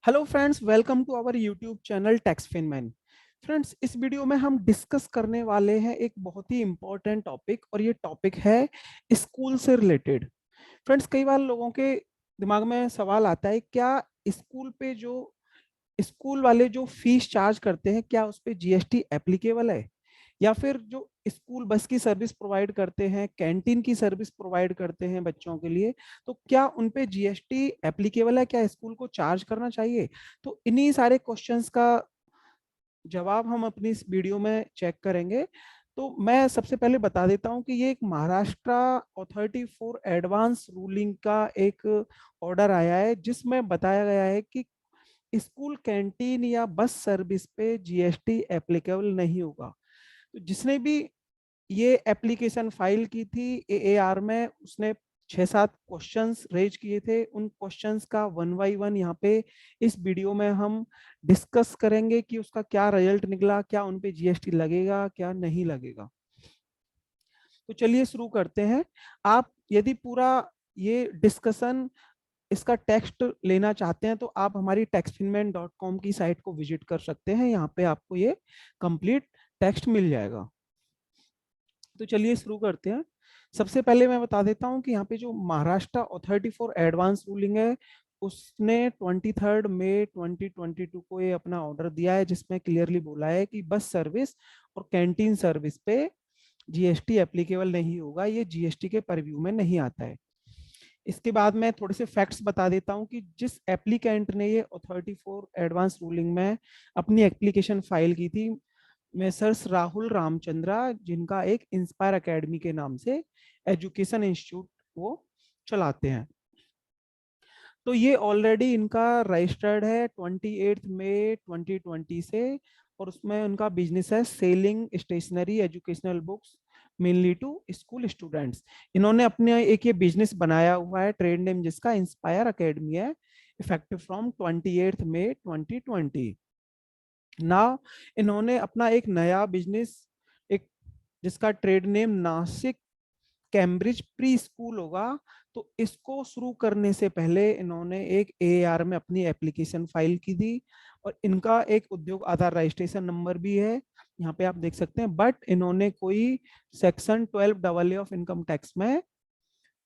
Hello friends, welcome to our YouTube channel Taxfinman. Friends, इस video में हम discuss करने वाले हैं एक बहुत ही इंपॉर्टेंट टॉपिक, और ये टॉपिक है स्कूल से रिलेटेड। फ्रेंड्स, कई बार लोगों के दिमाग में सवाल आता है, क्या स्कूल पे जो स्कूल वाले जो फीस चार्ज करते हैं, क्या उस पे जीएसटी एप्लीकेबल है? या फिर जो स्कूल बस की सर्विस प्रोवाइड करते हैं, कैंटीन की सर्विस प्रोवाइड करते हैं बच्चों के लिए, तो क्या उन पे जीएसटी एप्लीकेबल है? क्या स्कूल को चार्ज करना चाहिए? तो इन्हीं सारे क्वेश्चंस का जवाब हम अपनी इस वीडियो में चेक करेंगे। तो मैं सबसे पहले बता देता हूं कि ये एक Maharashtra authority for advance ruling का एक ऑर्डर आया है, जिसमें बताया गया है कि स्कूल कैंटीन या बस सर्विस पे जीएसटी एप्लीकेबल नहीं होगा। तो जिसने भी ये एप्लीकेशन फाइल की थी एएआर में, उसने 6-7 क्वेश्चंस रेज किए थे। उन क्वेश्चंस का वन बाय वन यहाँ पे इस वीडियो में हम डिस्कस करेंगे कि उसका क्या रिजल्ट निकला, क्या उन पे जीएसटी लगेगा, क्या नहीं लगेगा। तो चलिए शुरू करते हैं। आप यदि पूरा ये डिस्कशन, इसका टेक्स्ट लेना चाहते हैं, तो आप हमारी taxfinman.com की साइट को विजिट कर सकते हैं। यहाँ पे आपको ये कंप्लीट टेक्स्ट मिल जाएगा। तो चलिए शुरू करते हैं। सबसे पहले मैं बता देता हूं कि यहाँ पे जो Maharashtra authority for advance ruling है, उसने 23 मई 2022 को ये अपना ऑर्डर दिया है, जिसमें क्लियरली बोला है कि बस सर्विस और कैंटीन सर्विस पे जीएसटी एप्लीकेबल नहीं होगा, ये जीएसटी के परव्यू में नहीं आता है। इसके बाद मैं थोड़े से फैक्ट्स बता देता हूं कि जिस एप्लीकेंट ने ये अथॉरिटी फॉर एडवांस रूलिंग में अपनी एप्लीकेशन फाइल की थी, मेसर्स राहुल रामचंद्रा, जिनका एक इंस्पायर एकेडमी के नाम से एजुकेशन इंस्टीट्यूट वो चलाते हैं। तो ये ऑलरेडी इनका रजिस्टर्ड है 28 मई 2020 से, और उसमें उनका बिजनेस है selling stationery educational books mainly to school students. इन्होंने अपने एक ये बिजनेस बनाया हुआ है, ट्रेड नेम जिसका इंस्पायर एकेडमी है, इफेक्टिव फ्रॉम 28 मई 2020। नाउ इन्होंने अपना एक नया बिजनेस, एक जिसका trade name Nashik Cambridge pre school होगा, तो इसको शुरू करने से पहले इन्होंने एक एआर में अपनी एप्लीकेशन फाइल की थी, और इनका एक उद्योग आधार रजिस्ट्रेशन नंबर भी है, यहाँ पे आप देख सकते हैं। बट इन्होंने कोई section 12AA of income tax में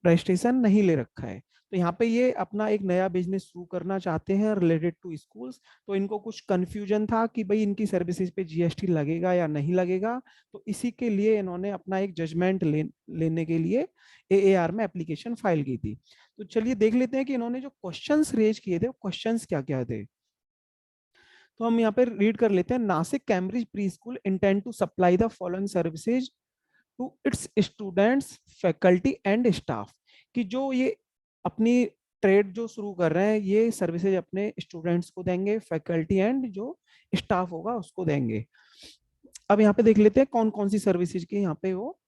रजिस्ट्रेशन नहीं ले रखा है। तो यहाँ पे ये अपना एक नया बिजनेस शुरू करना चाहते हैं रिलेटेड टू स्कूल्स। तो इनको कुछ कंफ्यूजन था कि भाई इनकी सर्विसेज पे जीएसटी लगेगा या नहीं लगेगा, तो इसी के लिए इन्होंने अपना एक जजमेंट लेने के लिए एएआर में एप्लीकेशन फाइल की थी। तो चलिए देख लेते हैं कि इन्होंने जो क्वेश्चंस रेज किए थे, क्वेश्चंस क्या क्या थे। तो हम यहाँ पे रीड कर लेते हैं। Nashik Cambridge pre school intend to supply the following services to its students, faculty and staff. कि जो ये अपनी ट्रेड जो शुरू कर रहे हैं, ये सर्विसेज अपने स्टूडेंट्स को देंगे, फैकल्टी एंड जो स्टाफ होगा उसको देंगे। अब यहाँ पे देख लेते हैं कौन कौन सी सर्विसेज की यहाँ पे वो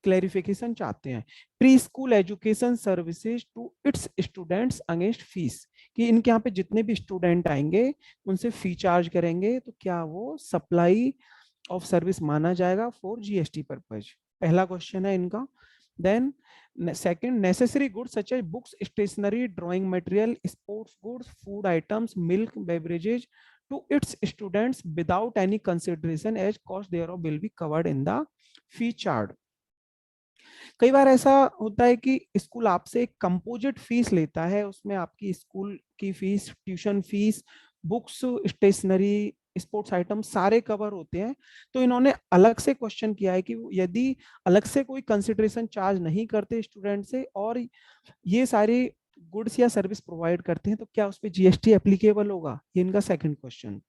क्लैरिफिकेशन चाहते हैं। Pre school education services to its students against fees, कि इनके यहाँ पे जितने भी स्टूडेंट आएंगे उनसे फी चार्ज करेंगे, तो क्या वो सप्लाई ऑफ सर्विस माना जाएगा फॉर जीएसटी पर्पज? पहला क्वेश्चन है इनका। Then second, necessary goods such as books, stationery, drawing material, sports goods, food items, milk, beverages to its students without any consideration as cost thereof will be covered in the fee charge। कई बार ऐसा होता है कि school आपसे एक composite fees लेता है, उसमें आपकी स्कूल की fees, tuition fees, books, stationery, sports item सारे कवर होते हैं। तो इन्होंने अलग से क्वेश्चन किया है कि यदि अलग से कोई कंसिडरेशन चार्ज नहीं करते स्टूडेंट से, और ये सारी गुड्स या सर्विस प्रोवाइड करते हैं, तो क्या उस पर जीएसटी एप्लीकेबल होगा? ये इनका second question.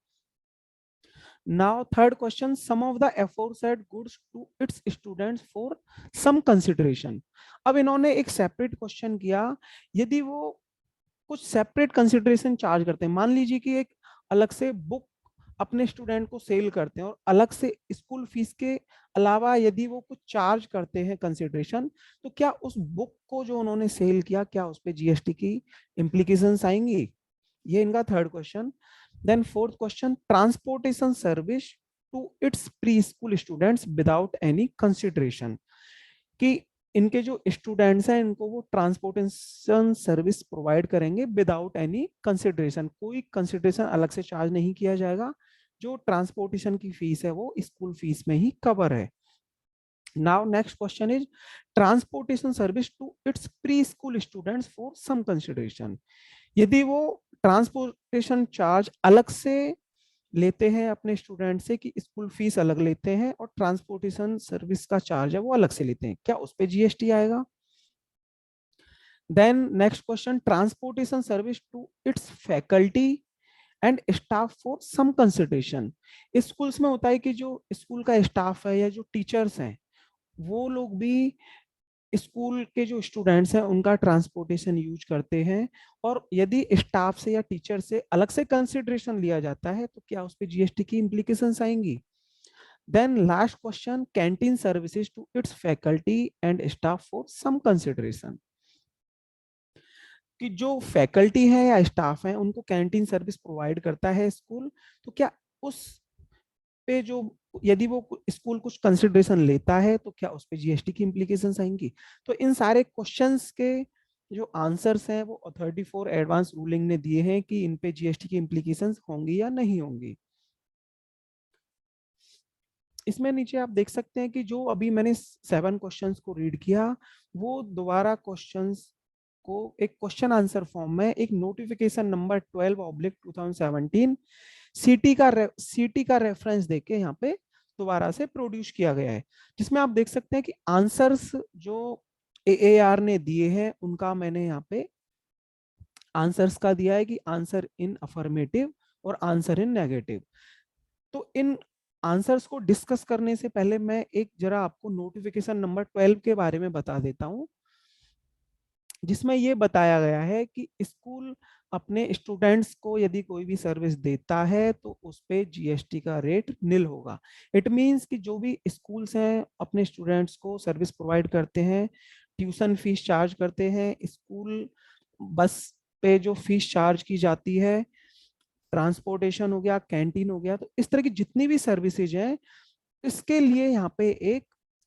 Now third question, some of the aforesaid goods to its students for some consideration। अब इन्होंने एक सेपरेट क्वेश्चन किया, यदि वो कुछ सेपरेट कंसिडरेशन चार्ज करते हैं, मान लीजिए कि एक अलग से बुक अपने स्टूडेंट को सेल करते हैं, और अलग से स्कूल फीस के अलावा यदि वो कुछ चार्ज करते हैं कंसिडरेशन, तो क्या उस बुक को जो उन्होंने सेल किया, क्या उस पर जीएसटी की इम्प्लीकेशंस आएंगी? ये इनका third question. Then fourth question, transportation service to its pre school students without any consideration, कि इनके जो स्टूडेंट्स हैं इनको वो ट्रांसपोर्टेशन सर्विस प्रोवाइड करेंगे विदाउट एनी कंसिडरेशन, कोई कंसिडरेशन अलग से चार्ज नहीं किया जाएगा। जो ट्रांसपोर्टेशन की फीस है वो स्कूल फीस में ही कवर है। Now next question is transportation service to its pre school students for some consideration. यदि वो ट्रांसपोर्टेशन चार्ज अलग से लेते हैं अपने स्टूडेंट से, कि स्कूल फीस अलग लेते हैं और ट्रांसपोर्टेशन सर्विस का चार्ज है वो अलग से लेते हैं, क्या उस पे जीएसटी आएगा? Then next question, transportation service to its faculty and staff for some consideration. Schools में होता है कि जो स्कूल का स्टाफ है या जो टीचर्स हैं वो लोग भी स्कूल के जो स्टूडेंट्स हैं उनका ट्रांसपोर्टेशन यूज करते हैं, और यदि स्टाफ से या टीचर से अलग से कंसिडरेशन लिया जाता है तो क्या उस पर जीएसटी की इंप्लीकेशंस आएंगी? Then last question, canteen services to its faculty and staff for some consideration. कि जो फैकल्टी है या स्टाफ है उनको कैंटीन सर्विस प्रोवाइड करता है स्कूल, तो क्या उस पे जो, यदि वो स्कूल कुछ कंसिडरेशन लेता है तो क्या उस पे जीएसटी की इंप्लीकेशंस आएंगी? तो इन सारे क्वेश्चंस के जो आंसर्स हैं वो अथॉरिटी फॉर एडवांस रूलिंग ने दिए हैं कि इन पे जीएसटी की इंप्लीकेशंस होंगी या नहीं होंगी। इसमें नीचे आप देख सकते हैं कि जो अभी मैंने 7 क्वेश्चंस को रीड किया वो दोबारा क्वेश्चंस को एक क्वेश्चन आंसर फॉर्म में एक नोटिफिकेशन नंबर 12/2017 सीटी का रेफरेंस देके यहाँ पे दोबारा से प्रोड्यूस किया गया है, जिसमें आप देख सकते हैं कि आंसर्स जो एएआर ने दिए हैं उनका मैंने यहाँ पे आंसर्स का दिया है कि आंसर इन अफर्मेटिव और आंसर इन नेगेटिव। तो इन आंसर्स को डिस्कस करने से पहले मैं एक जरा आपको नोटिफिकेशन नंबर 12 के बारे में बता देता हूं, जिसमें ये बताया गया है कि स्कूल अपने स्टूडेंट्स को यदि कोई भी सर्विस देता है तो उस पे जीएसटी का रेट निल होगा। इट मींस कि जो भी स्कूल्स हैं अपने स्टूडेंट्स को सर्विस प्रोवाइड करते हैं, ट्यूशन फीस चार्ज करते हैं, स्कूल बस पे जो फीस चार्ज की जाती है, ट्रांसपोर्टेशन हो गया, कैंटीन हो गया, तो इस तरह की जितनी भी सर्विसेज हैं इसके लिए यहाँ पे एक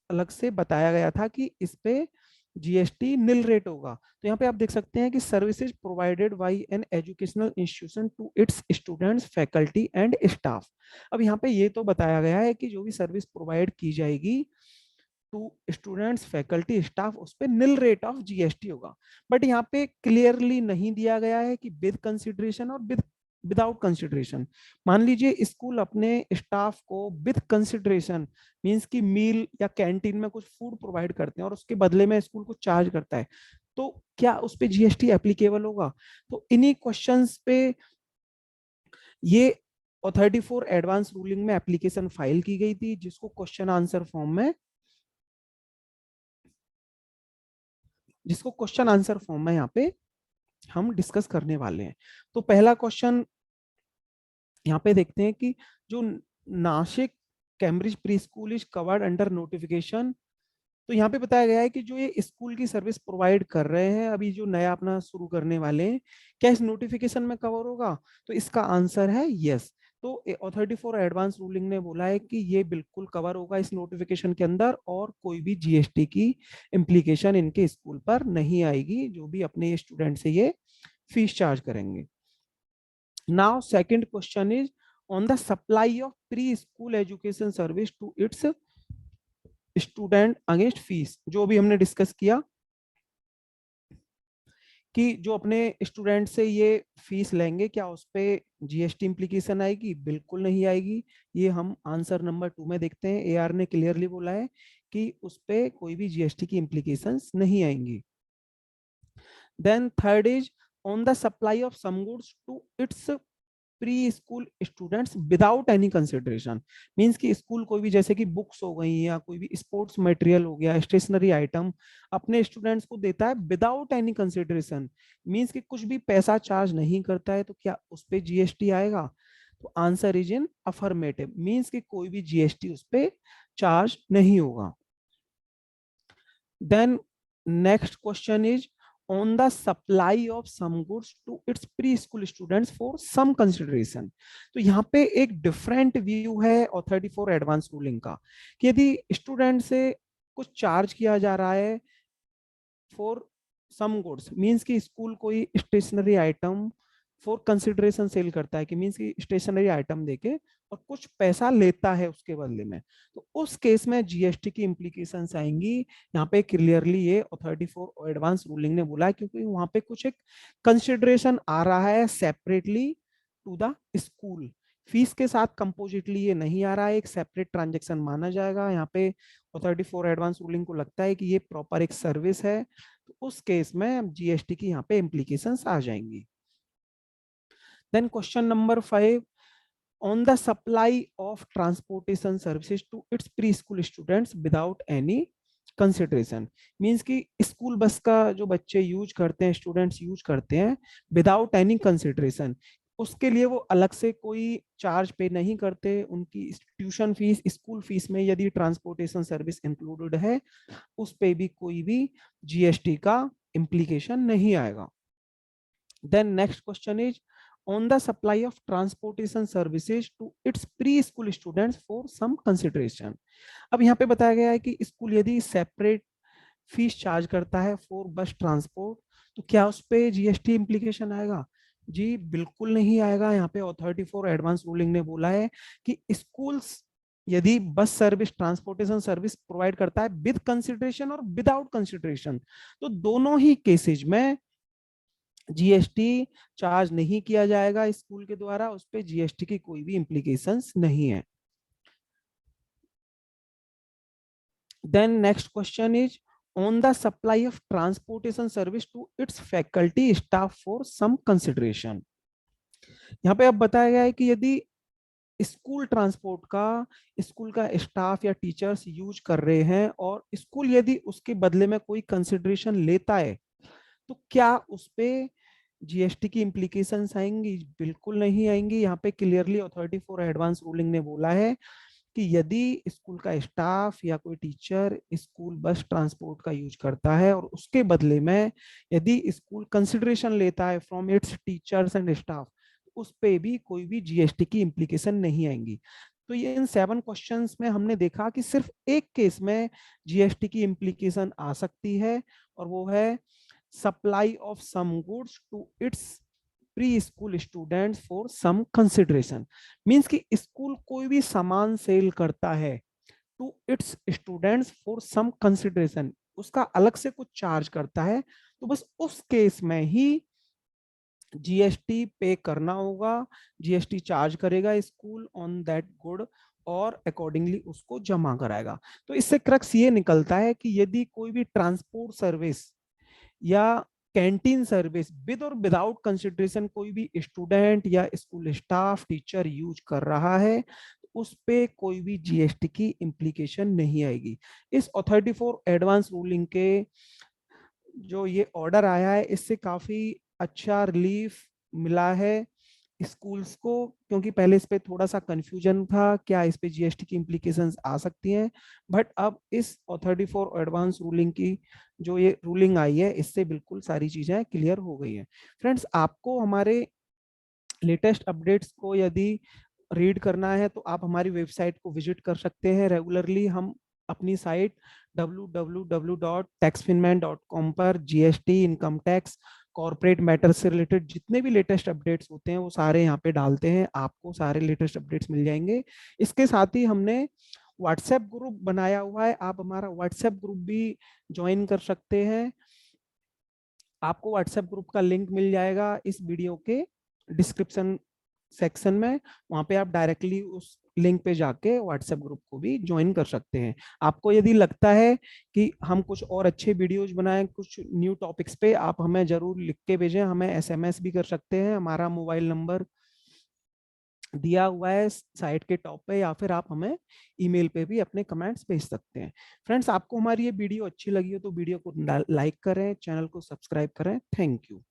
अलग से बताया गया था कि इस पे जीएसटी निल रेट होगा। तो यहाँ पे आप देख सकते हैं कि services provided by an educational institution to its students faculty and staff. अब यहाँ पे ये तो बताया गया है कि जो भी सर्विस प्रोवाइड की जाएगी टू स्टूडेंट्स फैकल्टी स्टाफ उस पे निल रेट ऑफ जीएसटी होगा। बट यहाँ पे क्लियरली नहीं दिया गया है कि विद कंसिडरेशन और विदाउट कंसिडरेशन। मान लीजिए स्कूल अपने स्टाफ को विद कंसिडरेशन मींस की मील या कैंटीन में कुछ फूड प्रोवाइड करते हैं और उसके बदले में स्कूल को चार्ज करता है, तो क्या उस पे जीएसटी एप्लीकेबल होगा? तो इन्हीं क्वेश्चंस पे ये अथॉरिटी फॉर एडवांस रूलिंग में एप्लीकेशन फाइल की गई थी, जिसको क्वेश्चन आंसर फॉर्म में यहाँ पे हम डिस्कस करने वाले हैं। तो पहला क्वेश्चन यहाँ पे देखते हैं कि जो Nashik Cambridge pre school is covered under notification. तो यहाँ पे बताया गया है कि जो ये स्कूल की सर्विस प्रोवाइड कर रहे हैं अभी जो नया अपना शुरू करने वाले हैं, क्या इस नोटिफिकेशन में कवर होगा? तो इसका आंसर है यस। तो अथॉरिटी फॉर एडवांस रूलिंग ने बोला है कि ये बिल्कुल कवर होगा इस नोटिफिकेशन के अंदर और कोई भी जीएसटी की इम्प्लीकेशन इनके स्कूल पर नहीं आएगी, जो भी अपने स्टूडेंट से ये फीस चार्ज करेंगे। Now, second question is on the supply of pre-school education service to its student against fees। जो भी हमने डिस्कस किया कि जो अपने स्टूडेंट से ये फीस लेंगे क्या उस पे जीएसटी इम्प्लीकेशन आएगी? बिल्कुल नहीं आएगी। ये हम आंसर नंबर 2 में देखते हैं, एआर ने क्लियरली बोला है कि उस पे कोई भी जीएसटी की इम्प्लीकेशंस नहीं आएंगी। Then third is on the supply of some goods to its pre school students without any consideration. Means कि स्कूल कोई भी जैसे कि बुक्स हो गई या कोई भी स्पोर्ट्स मटेरियल हो गया, स्टेशनरी आइटम अपने स्टूडेंट्स को देता है विदाउट एनी कंसिडरेशन, मींस कि कुछ भी पैसा चार्ज नहीं करता है, तो क्या उस पे जीएसटी आएगा? तो answer is in affirmative, means कि कोई भी जीएसटी उस पे चार्ज नहीं होगा। Then next question is on the supply of some goods to its preschool students for some consideration। तो यहाँ पे एक डिफरेंट व्यू है अथॉरिटी फॉर एडवांस रूलिंग का कि यदि स्टूडेंट से कुछ चार्ज किया जा रहा है फॉर सम गुड्स, मीन्स कि स्कूल कोई stationery item for consideration sell करता है, कि मीन्स कि स्टेशनरी आइटम देके और कुछ पैसा लेता है उसके बदले में, तो उस केस में जीएसटी की इम्प्लीकेशंस आएंगी। यहाँ पे क्लियरली ये अथॉरिटी फॉर एडवांस रूलिंग ने बोला है, क्योंकि वहां पे कुछ एक कंसिडरेशन आ रहा है separately to the school, fees के साथ कंपोजिटली ये नहीं आ रहा है, एक सेपरेट ट्रांजेक्शन माना जाएगा। यहाँ पे अथॉरिटी फॉर एडवांस रूलिंग को लगता है कि ये प्रॉपर एक सर्विस है, तो उस केस में जीएसटी की यहाँ पे इम्प्लीकेशंस आ जाएंगी। Then question number 5, on the supply of transportation services to its preschool students without any consideration, means कि स्कूल बस का जो बच्चे यूज करते हैं, स्टूडेंट्स यूज करते हैं विदाउट एनी कंसिडरेशन, उसके लिए वो अलग से कोई चार्ज पे नहीं करते, उनकी ट्यूशन फीस, स्कूल फीस में यदि ट्रांसपोर्टेशन सर्विस इंक्लूडेड है, उस पे भी कोई भी जीएसटी का इम्प्लीकेशन नहीं आएगा। Then next question is on the supply of transportation services to its preschool students for some consideration। अब यहाँ पे बताया गया है कि स्कूल यदि सेपरेट फीस चार्ज करता है फॉर बस ट्रांसपोर्ट, तो क्या उस पे जीएसटी इम्प्लीकेशन आएगा? जी बिल्कुल नहीं आएगा। यहाँ पे अथॉरिटी फॉर एडवांस रूलिंग ने बोला है कि स्कूल्स यदि bus service, transportation service provide करता है विद कंसिडरेशन और विदाउट कंसिडरेशन, तो दोनों ही केसेज में जीएसटी चार्ज नहीं किया जाएगा स्कूल के द्वारा, उस पे जीएसटी की कोई भी इम्प्लीकेशंस नहीं है। Then next question is on the supply of transportation service to its faculty staff for some consideration. यहाँ पे अब बताया गया है कि यदि स्कूल ट्रांसपोर्ट का स्कूल का स्टाफ या टीचर्स यूज कर रहे हैं और स्कूल यदि उसके बदले में कोई कंसिडरेशन लेता है, तो क्या उस पे जीएसटी की इम्प्लीकेशंस आएंगी? बिल्कुल नहीं आएंगी। यहाँ पे clearly authority for advance ruling ने बोला है कि यदि स्कूल का स्टाफ या कोई टीचर स्कूल बस ट्रांसपोर्ट का यूज करता है और उसके बदले में यदि स्कूल कंसिडरेशन लेता है from its teachers and staff, उस पे भी कोई भी जीएसटी की इम्प्लीकेशन नहीं आएंगी। तो ये इन 7 क्वेश्चंस में हमने देखा कि सिर्फ एक केस में जीएसटी की इम्प्लीकेशन आ सकती है, और वो है supply of some goods to its pre school students for some consideration. Means कि स्कूल कोई भी सामान सेल करता है to its students for some consideration, उसका अलग से कुछ चार्ज करता है, तो बस उस केस में ही जीएसटी पे करना होगा, जीएसटी चार्ज करेगा स्कूल ऑन दैट गुड और अकॉर्डिंगली उसको जमा कराएगा। तो इससे क्रक्स ये निकलता है कि यदि कोई भी ट्रांसपोर्ट सर्विस या कैंटीन सर्विस विद और विदाउट कंसिडरेशन कोई भी स्टूडेंट या स्कूल स्टाफ टीचर यूज कर रहा है, उस पे कोई भी जीएसटी की इम्प्लीकेशन नहीं आएगी। इस अथॉरिटी फॉर एडवांस रूलिंग के जो ये ऑर्डर आया है, इससे काफी अच्छा रिलीफ मिला है स्कूल्स को, क्योंकि पहले इस पे थोड़ा सा कंफ्यूजन था क्या इस पे जीएसटी की इम्प्लीकेशंस आ सकती हैं, बट अब इस अथॉरिटी फॉर एडवांस रूलिंग की जो ये रूलिंग आई है, इससे बिल्कुल सारी चीजें क्लियर हो गई हैं। फ्रेंड्स, आपको हमारे लेटेस्ट अपडेट्स को यदि रीड करना है तो आप हमारी वेबसाइट को विजिट कर सकते हैं। रेगुलरली हम अपनी साइट www.taxfinman.com पर GST, income tax, corporate matters से रिलेटेड जितने भी लेटेस्ट अपडेट्स होते हैं वो सारे यहाँ पे डालते हैं, आपको सारे लेटेस्ट अपडेट्स मिल जाएंगे। इसके साथ ही हमने व्हाट्सएप ग्रुप बनाया हुआ है, आप हमारा व्हाट्सएप ग्रुप भी ज्वाइन कर सकते हैं। आपको व्हाट्सएप ग्रुप का लिंक मिल जाएगा इस वीडियो के डिस्क्रिप्शन सेक्शन में, वहां पे आप डायरेक्टली उस लिंक पे जाके व्हाट्सएप ग्रुप को भी ज्वाइन कर सकते हैं। आपको यदि लगता है कि हम कुछ और अच्छे वीडियोज बनाएं कुछ न्यू टॉपिक्स पे, आप हमें जरूर लिख के भेजें, हमें एसएमएस भी कर सकते हैं, हमारा मोबाइल नंबर दिया हुआ है साइट के टॉप पे, या फिर आप हमें ईमेल पे भी अपने कमेंट्स भेज सकते हैं। फ्रेंड्स, आपको हमारी ये वीडियो अच्छी लगी हो तो वीडियो को लाइक करें, चैनल को सब्सक्राइब करें। Thank you.